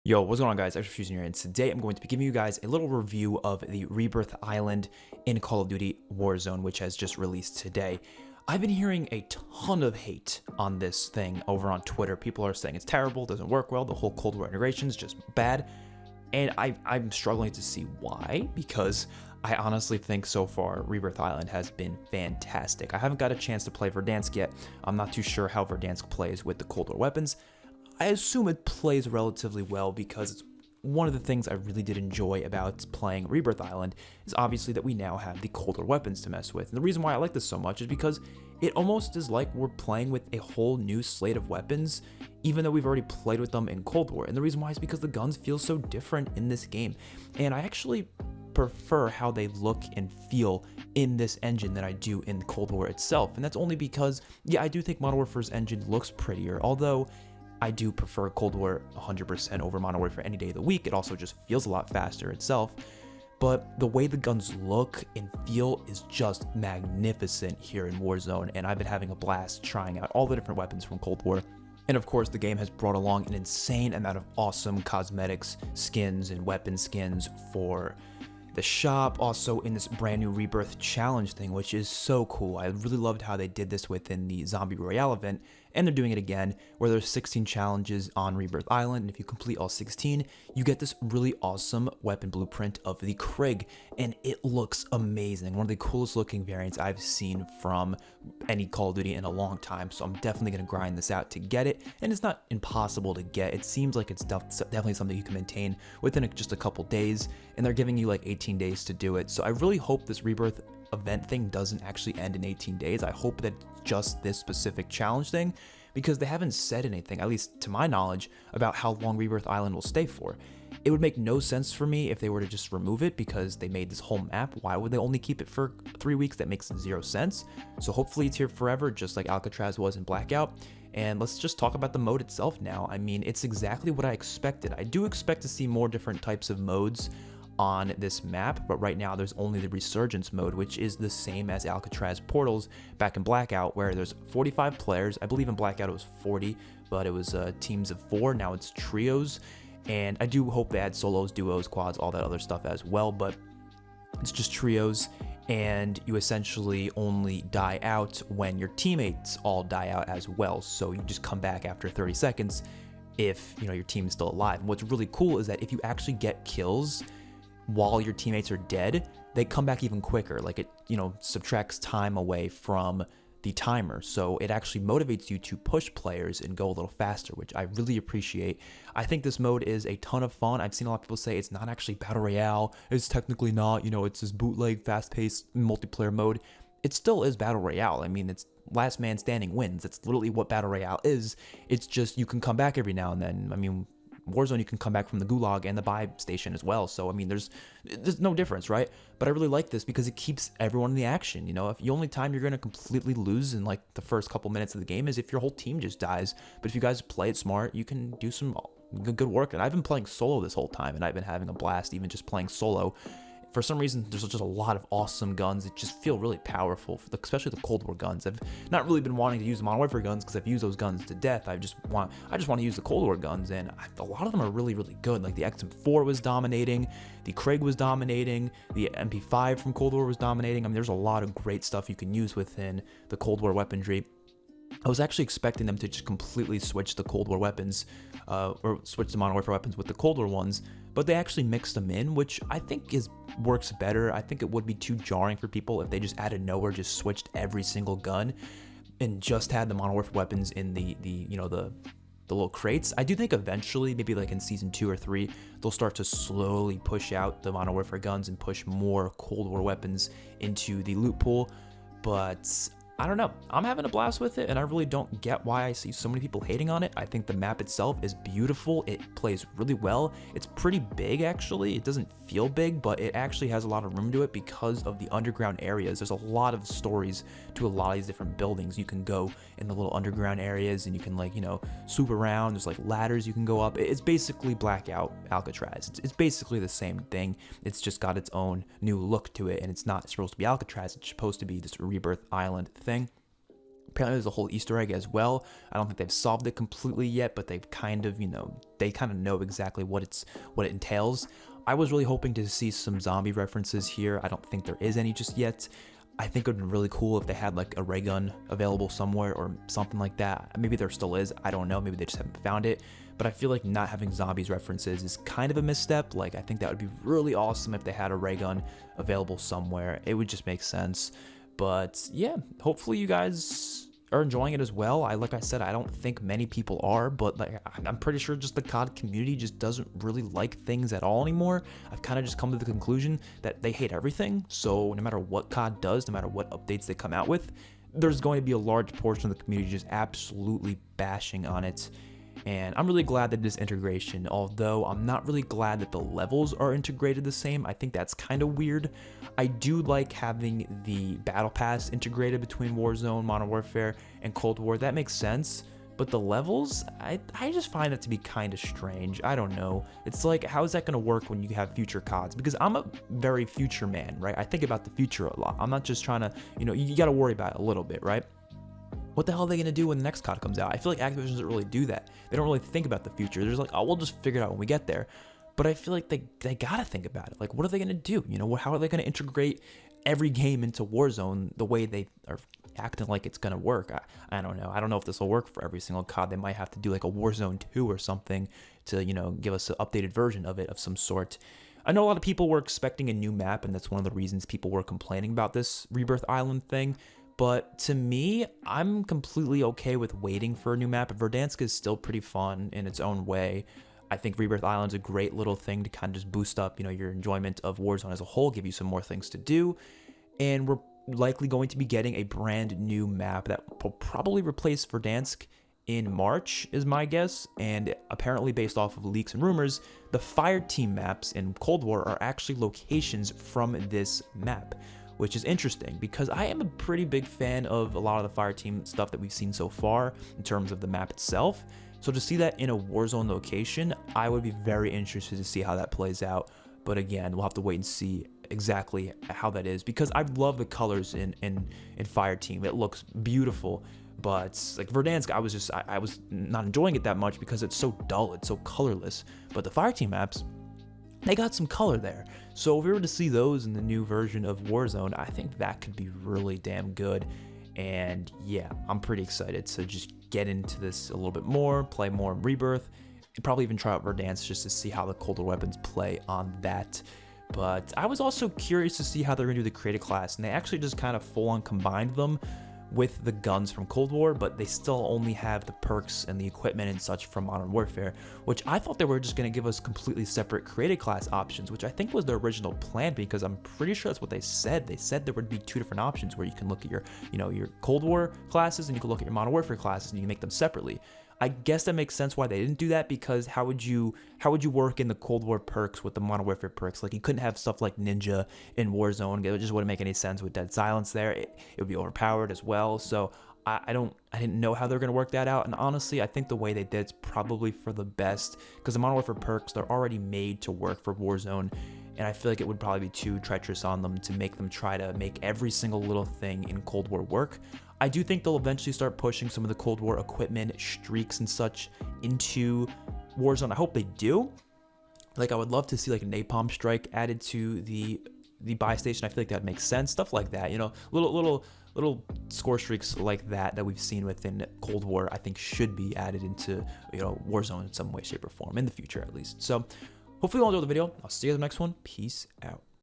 Yo, what's going on guys, XpertFusion here, and today I'm going to be giving you guys a little review of the Rebirth Island in Call of Duty Warzone, which has just released today. I've been hearing a ton of hate on this thing over on Twitter. People are saying it's terrible, doesn't work well, the whole Cold War integration is just bad, and I'm struggling to see why, because I honestly think so far Rebirth Island has been fantastic. I haven't got a chance to play Verdansk yet. I'm not too sure how Verdansk plays with the Cold War weapons. I assume it plays relatively well because it's one of the things I really did enjoy about playing Rebirth Island is obviously that we now have the colder weapons to mess with. And the reason why I like this so much is because it almost is like we're playing with a whole new slate of weapons, even though we've already played with them in Cold War. And the reason why is because the guns feel so different in this game. And I actually prefer how they look and feel in this engine than I do in Cold War itself. And that's only because, yeah, I do think Modern Warfare's engine looks prettier, although I do prefer Cold War 100% over Modern Warfare any day of the week. It also just feels a lot faster itself. But the way the guns look and feel is just magnificent here in Warzone, and I've been having a blast trying out all the different weapons from Cold War. And of course, the game has brought along an insane amount of awesome cosmetics, skins, and weapon skins for the shop, also in this brand new Rebirth challenge thing, which is so cool. I really loved how they did this within the Zombie Royale event, and they're doing it again, where there's 16 challenges on Rebirth Island, and if you complete all 16, you get this really awesome weapon blueprint of the Krig, and it looks amazing. One of the coolest looking variants I've seen from any Call of Duty in a long time, so I'm definitely going to grind this out to get it, and it's not impossible to get. It seems like it's definitely something you can maintain within just a couple days, and they're giving you like 18 days to do it, so I really hope this Rebirth event thing doesn't actually end in 18 days. I hope that just this specific challenge thing, because they haven't said anything, at least to my knowledge, about how long Rebirth Island will stay for. It would make no sense for me if they were to just remove it because they made this whole map. Why would they only keep it for 3 weeks? That makes zero sense. So hopefully it's here forever, just like Alcatraz was in Blackout. And let's just talk about the mode itself now. I mean, it's exactly what I expected. I do expect to see more different types of modes on this map, but right now there's only the Resurgence mode, which is the same as Alcatraz Portals back in Blackout, where there's 45 players. I believe in Blackout it was 40, but it was teams of 4. Now it's trios, and I do hope they add solos, duos, quads, all that other stuff as well, but it's just trios, and you essentially only die out when your teammates all die out as well, so you just come back after 30 seconds if your team is still alive. And what's really cool is that if you actually get kills while your teammates are dead, they come back even quicker. Like it, subtracts time away from the timer. So it actually motivates you to push players and go a little faster, which I really appreciate. I think this mode is a ton of fun. I've seen a lot of people say it's not actually Battle Royale. It's technically not, it's this bootleg, fast-paced multiplayer mode. It still is Battle Royale. I mean, it's last man standing wins. It's literally what Battle Royale is. It's just you can come back every now and then. I mean, Warzone, you can come back from the gulag and the buy station as well. So, I mean, there's no difference, right? But I really like this because it keeps everyone in the action. If the only time you're going to completely lose in like the first couple minutes of the game is if your whole team just dies. But if you guys play it smart, you can do some good work. And I've been playing solo this whole time, and I've been having a blast even just playing solo. For some reason, there's just a lot of awesome guns that just feel really powerful, especially the Cold War guns. I've not really been wanting to use the Modern Warfare guns because I've used those guns to death. I just want to use the Cold War guns, and a lot of them are really, really good. Like the XM4 was dominating, the Krig was dominating, the MP5 from Cold War was dominating. I mean, there's a lot of great stuff you can use within the Cold War weaponry. I was actually expecting them to just completely switch the Cold War weapons, or switch the Modern Warfare weapons with the Cold War ones, but they actually mixed them in, which I think works better. I think it would be too jarring for people if they just out of nowhere just switched every single gun and just had the Modern Warfare weapons in the little crates. I do think eventually, maybe like in season 2 or 3, they'll start to slowly push out the Modern Warfare guns and push more Cold War weapons into the loot pool, but I don't know. I'm having a blast with it, and I really don't get why I see so many people hating on it. I think the map itself is beautiful. It plays really well. It's pretty big, actually. It doesn't feel big, but it actually has a lot of room to it because of the underground areas. There's a lot of stories to a lot of these different buildings. You can go in the little underground areas, and you can, swoop around. There's, ladders you can go up. It's basically Blackout Alcatraz. It's basically the same thing. It's just got its own new look to it, and it's not supposed to be Alcatraz. It's supposed to be this Rebirth Island thing. Apparently there's a whole Easter egg as well. I don't think they've solved it completely yet, but they've kind of, they kind of know exactly what it entails. I was really hoping to see some zombie references here. I don't think there is any just yet. I think it would be really cool if they had like a ray gun available somewhere or something like that. Maybe there still is. I don't know. Maybe they just haven't found it. But I feel like not having zombies references is kind of a misstep. Like, I think that would be really awesome if they had a ray gun available somewhere. It would just make sense. But yeah, hopefully you guys are enjoying it as well. Like I said, I don't think many people are, but like, I'm pretty sure just the COD community just doesn't really like things at all anymore. I've kind of just come to the conclusion that they hate everything. So no matter what COD does, no matter what updates they come out with, there's going to be a large portion of the community just absolutely bashing on it. And I'm really glad that this integration, although I'm not really glad that the levels are integrated the same. I think that's kind of weird. I do like having the battle pass integrated between Warzone, Modern Warfare, and Cold War. That makes sense. But the levels, I just find it to be kind of strange. I don't know. It's like, how is that going to work when you have future CODs? Because I'm a very future man, right? I think about the future a lot. I'm not just trying to, you got to worry about it a little bit, right? What the hell are they going to do when the next COD comes out? I feel like Activision doesn't really do that. They don't really think about the future. They're just like, oh, we'll just figure it out when we get there. But I feel like they got to think about it. Like, what are they going to do? How are they going to integrate every game into Warzone the way they are acting like it's going to work? I don't know. I don't know if this will work for every single COD. They might have to do like a Warzone 2 or something to, give us an updated version of it of some sort. I know a lot of people were expecting a new map, and that's one of the reasons people were complaining about this Rebirth Island thing. But to me, I'm completely okay with waiting for a new map. Verdansk is still pretty fun in its own way. I think Rebirth Island's a great little thing to kind of just boost up, your enjoyment of Warzone as a whole, give you some more things to do. And we're likely going to be getting a brand new map that will probably replace Verdansk in March, is my guess. And apparently, based off of leaks and rumors, the Fireteam maps in Cold War are actually locations from this map, which is interesting because I am a pretty big fan of a lot of the Fireteam stuff that we've seen so far in terms of the map itself. So to see that in a Warzone location, I would be very interested to see how that plays out. But again, we'll have to wait and see exactly how that is, because I love the colors in Fireteam. It looks beautiful. But like Verdansk, I was not enjoying it that much because it's so dull, it's so colorless. But the Fireteam maps, they got some color there. So if we were to see those in the new version of Warzone, I think that could be really damn good. And yeah, I'm pretty excited to just get into this a little bit more, play more Rebirth, and probably even try out Verdansk just to see how the colder weapons play on that. But I was also curious to see how they're going to do the creative class, and they actually just kind of full-on combined them with the guns from Cold War, but they still only have the perks and the equipment and such from Modern Warfare, which I thought they were just going to give us completely separate creative class options, which I think was their original plan, because I'm pretty sure that's what they said. They said there would be two different options where you can look at your, your Cold War classes, and you can look at your Modern Warfare classes, and you can make them separately. I guess that makes sense why they didn't do that, because how would you work in the Cold War perks with the Modern Warfare perks? Like, you couldn't have stuff like Ninja in Warzone. It just wouldn't make any sense with Dead Silence there. It would be overpowered as well. So I didn't know how they were going to work that out. And honestly, I think the way they did is probably for the best, because the Modern Warfare perks, they're already made to work for Warzone. And I feel like it would probably be too treacherous on them to make them try to make every single little thing in Cold War work. I do think they'll eventually start pushing some of the Cold War equipment, streaks, and such into Warzone. I hope they do. Like, I would love to see like a napalm strike added to the buy station. I feel like that makes sense. Stuff like that, little score streaks like that we've seen within Cold War, I think should be added into Warzone in some way, shape, or form in the future at least. So hopefully you all enjoyed the video. I'll see you in the next one. Peace out.